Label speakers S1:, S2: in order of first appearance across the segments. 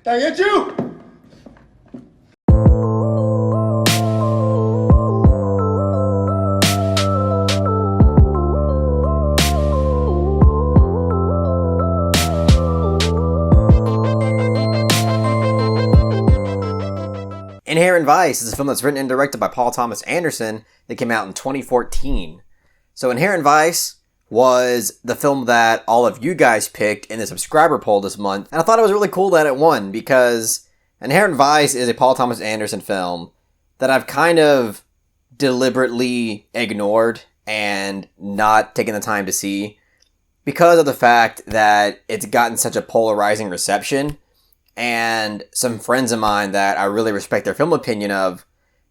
S1: Did I get you?
S2: Inherent Vice is a film that's written and directed by Paul Thomas Anderson that came out in 2014. So Inherent Vice was the film that all of you guys picked in the subscriber poll this month, and I thought it was really cool that it won because Inherent Vice is a Paul Thomas Anderson film that I've kind of deliberately ignored and not taken the time to see because of the fact that it's gotten such a polarizing reception. And some friends of mine that I really respect their film opinion of,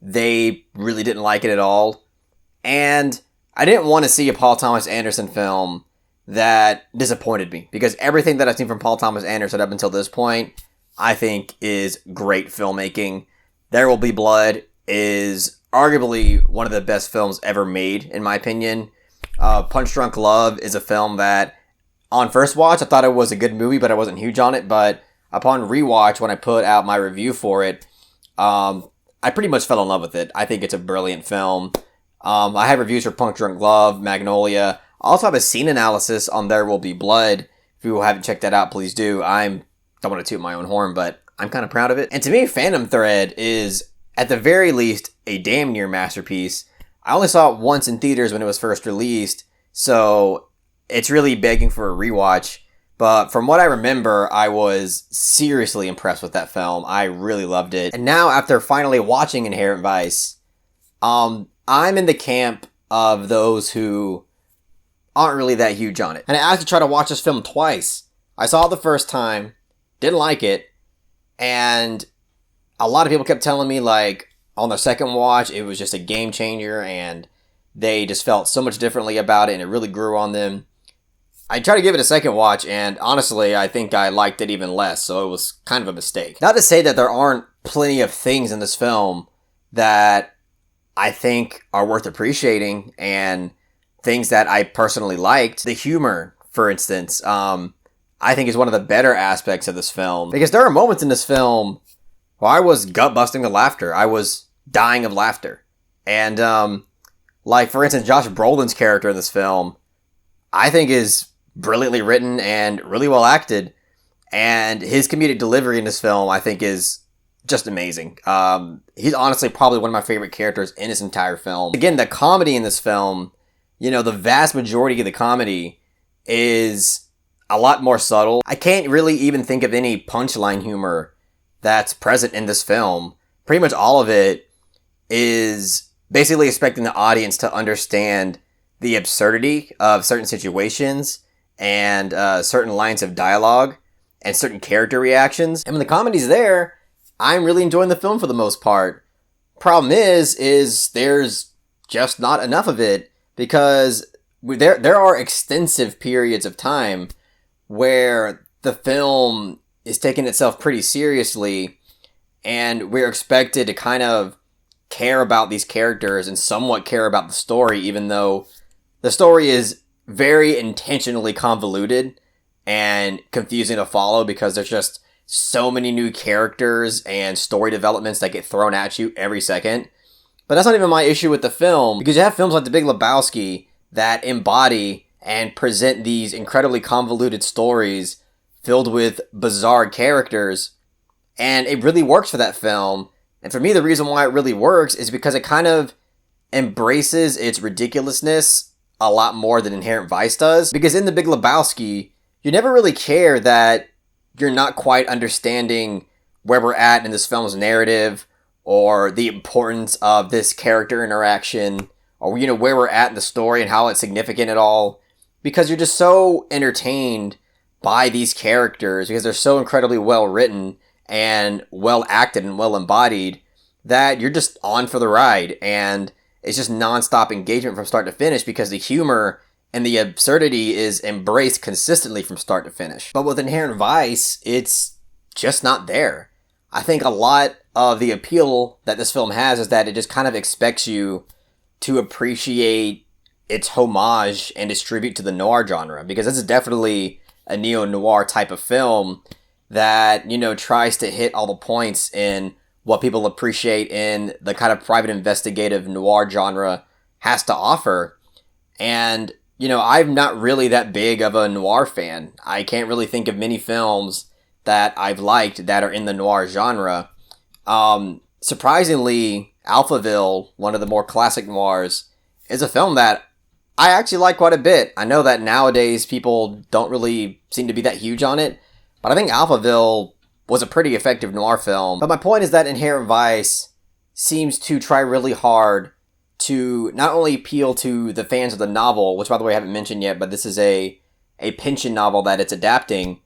S2: they really didn't like it at all. And I didn't want to see a Paul Thomas Anderson film that disappointed me, because everything that I've seen from Paul Thomas Anderson up until this point, I think is great filmmaking. There Will Be Blood is arguably one of the best films ever made, in my opinion. Punch Drunk Love is a film that, on first watch, I thought it was a good movie, but I wasn't huge on it. But upon rewatch, when I put out my review for it, I pretty much fell in love with it. I think it's a brilliant film. I have reviews for Punch Drunk Love, Magnolia. I also have a scene analysis on There Will Be Blood. If you haven't checked that out, please do. Don't want to toot my own horn, but I'm kind of proud of it. And to me, Phantom Thread is, at the very least, a damn near masterpiece. I only saw it once in theaters when it was first released, so it's really begging for a rewatch. But from what I remember, I was seriously impressed with that film. I really loved it. And now, after finally watching Inherent Vice, I'm in the camp of those who aren't really that huge on it. And I actually tried to watch this film twice. I saw it the first time, didn't like it, and a lot of people kept telling me, like, on their second watch, it was just a game changer, and they just felt so much differently about it, and it really grew on them. I tried to give it a second watch, and honestly, I think I liked it even less, so it was kind of a mistake. Not to say that there aren't plenty of things in this film that I think are worth appreciating, and things that I personally liked. The humor, for instance, I think is one of the better aspects of this film, because there are moments in this film where I was gut-busting with laughter. I was dying of laughter. And, like, for instance, Josh Brolin's character in this film, I think is brilliantly written and really well acted, and his comedic delivery in this film I think is just amazing. He's honestly probably one of my favorite characters in this entire film. Again, the comedy in this film, the vast majority of the comedy is a lot more subtle. I can't really even think of any punchline humor that's present in this film. Pretty much all of it is basically expecting the audience to understand the absurdity of certain situations and certain lines of dialogue and certain character reactions. And when the comedy's there, I'm really enjoying the film for the most part. Problem is there's just not enough of it, because there are extensive periods of time where the film is taking itself pretty seriously, and we're expected to kind of care about these characters and somewhat care about the story, even though the story is very intentionally convoluted and confusing to follow, because there's just so many new characters and story developments that get thrown at you every second. But that's not even my issue with the film, because you have films like The Big Lebowski that embody and present these incredibly convoluted stories filled with bizarre characters, and it really works for that film. And for me, the reason why it really works is because it kind of embraces its ridiculousness a lot more than Inherent Vice does. Because in The Big Lebowski, you never really care that you're not quite understanding where we're at in this film's narrative, or the importance of this character interaction, or where we're at in the story and how it's significant at all, because you're just so entertained by these characters, because they're so incredibly well written and well acted and well embodied, that you're just on for the ride, and it's just non-stop engagement from start to finish, because the humor and the absurdity is embraced consistently from start to finish. But with Inherent Vice, it's just not there. I think a lot of the appeal that this film has is that it just kind of expects you to appreciate its homage and its tribute to the noir genre, because this is definitely a neo-noir type of film, that, tries to hit all the points in what people appreciate in the kind of private investigative noir genre has to offer. And, I'm not really that big of a noir fan. I can't really think of many films that I've liked that are in the noir genre. Surprisingly, Alphaville, one of the more classic noirs, is a film that I actually like quite a bit. I know that nowadays people don't really seem to be that huge on it, but I think Alphaville was a pretty effective noir film. But my point is that Inherent Vice seems to try really hard to not only appeal to the fans of the novel, which by the way I haven't mentioned yet, but this is a Pynchon novel that it's adapting,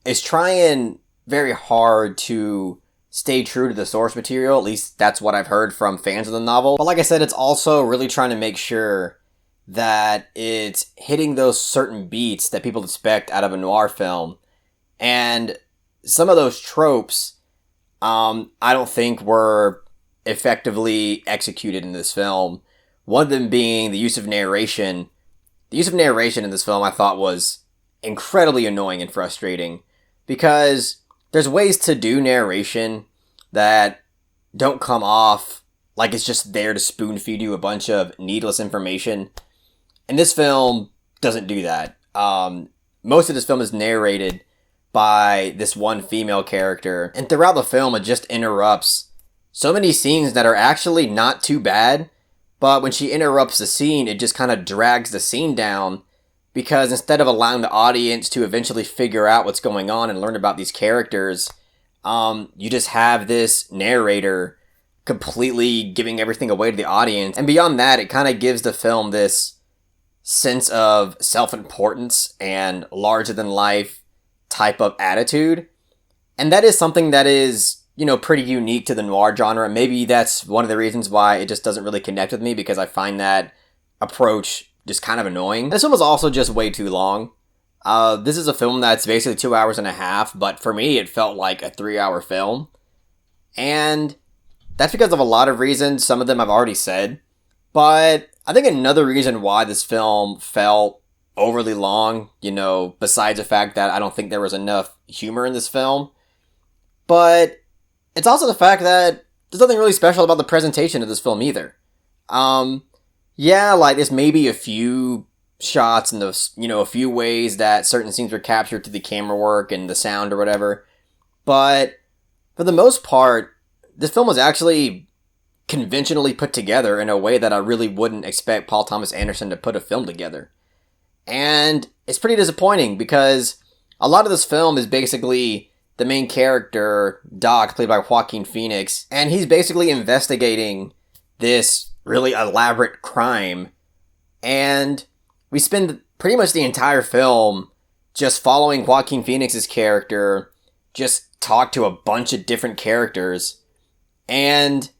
S2: is trying very hard to stay true to the source material. At least that's what I've heard from fans of the novel. But like I said, it's also really trying to make sure that it's hitting those certain beats that people expect out of a noir film. And some of those tropes, I don't think were effectively executed in this film. One of them being the use of narration. The use of narration in this film I thought was incredibly annoying and frustrating, because there's ways to do narration that don't come off like it's just there to spoon feed you a bunch of needless information. And this film doesn't do that. Most of this film is narrated by this one female character, and throughout the film it just interrupts so many scenes that are actually not too bad, but when she interrupts the scene, it just kind of drags the scene down, because instead of allowing the audience to eventually figure out what's going on and learn about these characters, you just have this narrator completely giving everything away to the audience. And beyond that, it kind of gives the film this sense of self-importance and larger-than-life type of attitude. And that is something that is, pretty unique to the noir genre. Maybe that's one of the reasons why it just doesn't really connect with me, because I find that approach just kind of annoying. This film was also just way too long. This is a film that's basically 2 hours and a half, but for me it felt like a 3-hour film. And that's because of a lot of reasons. Some of them I've already said. But I think another reason why this film felt overly long, besides the fact that I don't think there was enough humor in this film, but it's also the fact that there's nothing really special about the presentation of this film either. There's maybe a few shots and a few ways that certain scenes were captured through the camera work and the sound or whatever. But for the most part, this film was actually conventionally put together in a way that I really wouldn't expect Paul Thomas Anderson to put a film together. And it's pretty disappointing, because a lot of this film is basically the main character, Doc, played by Joaquin Phoenix, and he's basically investigating this really elaborate crime. And we spend pretty much the entire film just following Joaquin Phoenix's character just talk to a bunch of different characters. And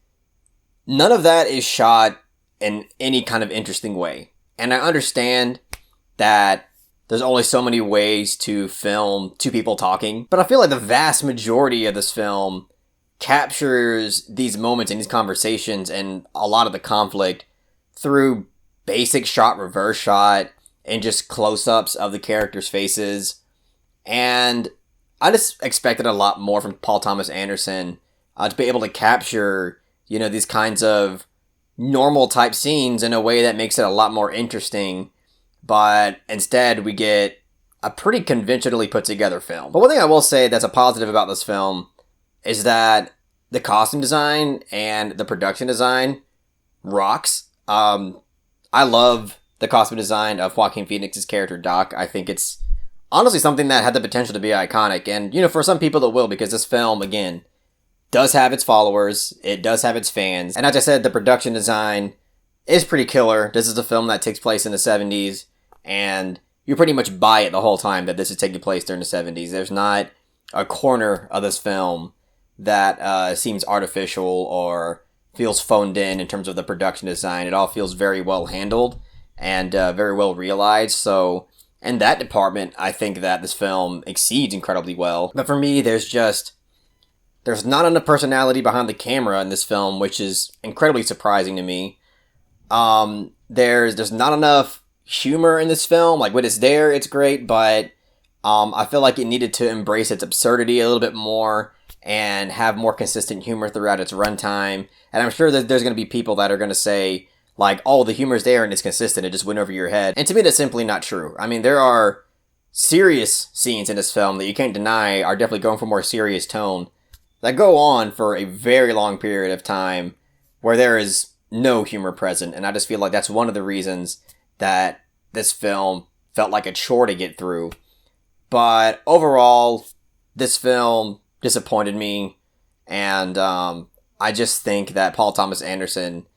S2: none of that is shot in any kind of interesting way. And I understand that there's only so many ways to film two people talking, but I feel like the vast majority of this film captures these moments and these conversations and a lot of the conflict through basic shot, reverse shot, and just close-ups of the characters' faces. And I just expected a lot more from Paul Thomas Anderson to be able to capture, these kinds of normal type scenes in a way that makes it a lot more interesting. But instead, we get a pretty conventionally put together film. But one thing I will say that's a positive about this film is that the costume design and the production design rocks. I love the costume design of Joaquin Phoenix's character, Doc. I think it's honestly something that had the potential to be iconic. And, for some people it will, because this film, again, does have its followers. It does have its fans. And as I said, the production design is pretty killer. This is a film that takes place in the 70s. And you pretty much buy it the whole time that this is taking place during the 70s. There's not a corner of this film that seems artificial or feels phoned in terms of the production design. It all feels very well handled and very well realized. So in that department, I think that this film exceeds incredibly well. But for me, there's not enough personality behind the camera in this film, which is incredibly surprising to me. There's not enough humor in this film. Like, when it's there, it's great, but I feel like it needed to embrace its absurdity a little bit more and have more consistent humor throughout its runtime. And I'm sure that there's going to be people that are going to say, like, oh, the humor's there and it's consistent, it just went over your head. And to me, that's simply not true. I mean, there are serious scenes in this film that you can't deny are definitely going for more serious tone that go on for a very long period of time where there is no humor present. And I just feel like that's one of the reasons that this film felt like a chore to get through. But overall, this film disappointed me, and I just think that Paul Thomas Anderson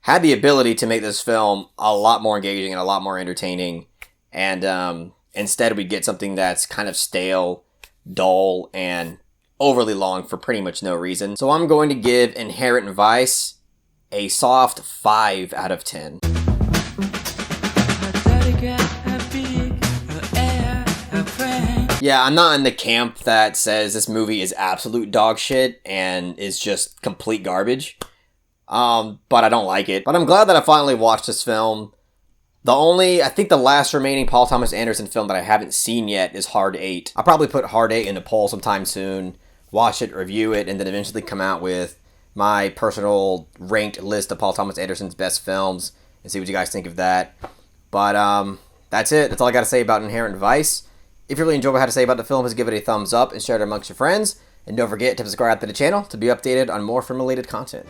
S2: had the ability to make this film a lot more engaging and a lot more entertaining, and instead we get something that's kind of stale, dull, and overly long for pretty much no reason. So I'm going to give Inherent Vice a soft 5 out of 10. Yeah, I'm not in the camp that says this movie is absolute dog shit and is just complete garbage. But I don't like it. But I'm glad that I finally watched this film. I think the last remaining Paul Thomas Anderson film that I haven't seen yet is Hard 8. I'll probably put Hard 8 in a poll sometime soon, watch it, review it, and then eventually come out with my personal ranked list of Paul Thomas Anderson's best films and see what you guys think of that. But that's it. That's all I got to say about Inherent Vice. If you really enjoyed what I had to say about the film, please give it a thumbs up and share it amongst your friends. And don't forget to subscribe to the channel to be updated on more film-related content.